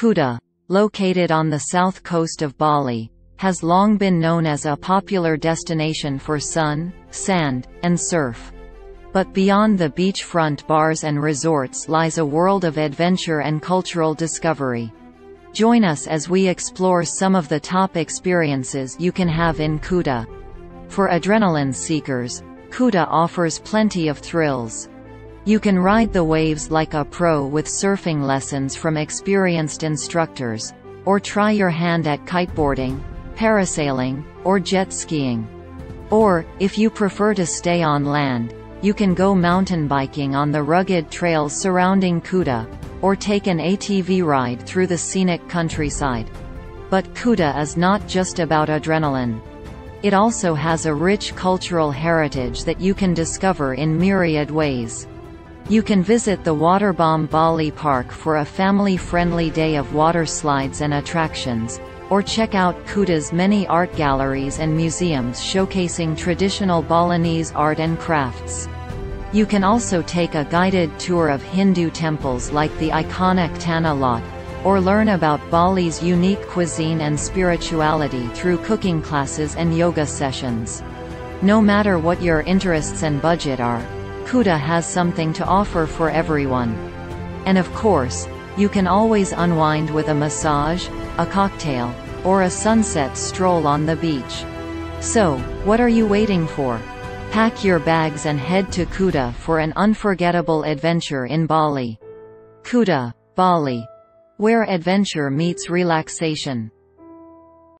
Kuta, located on the south coast of Bali, has long been known as a popular destination for sun, sand, and surf. But beyond the beachfront bars and resorts lies a world of adventure and cultural discovery. Join us as we explore some of the top experiences you can have in Kuta. For adrenaline seekers, Kuta offers plenty of thrills. You can ride the waves like a pro with surfing lessons from experienced instructors, or try your hand at kiteboarding, parasailing, or jet skiing. Or, if you prefer to stay on land, you can go mountain biking on the rugged trails surrounding Kuta, or take an ATV ride through the scenic countryside. But Kuta is not just about adrenaline. It also has a rich cultural heritage that you can discover in myriad ways. You can visit the Waterbomb Bali Park for a family-friendly day of water slides and attractions, or check out Kuta's many art galleries and museums showcasing traditional Balinese art and crafts. You can also take a guided tour of Hindu temples like the iconic Tanah Lot, or learn about Bali's unique cuisine and spirituality through cooking classes and yoga sessions. No matter what your interests and budget are, Kuta has something to offer for everyone. And of course, you can always unwind with a massage, a cocktail, or a sunset stroll on the beach. So, what are you waiting for? Pack your bags and head to Kuta for an unforgettable adventure in Bali. Kuta, Bali, where adventure meets relaxation.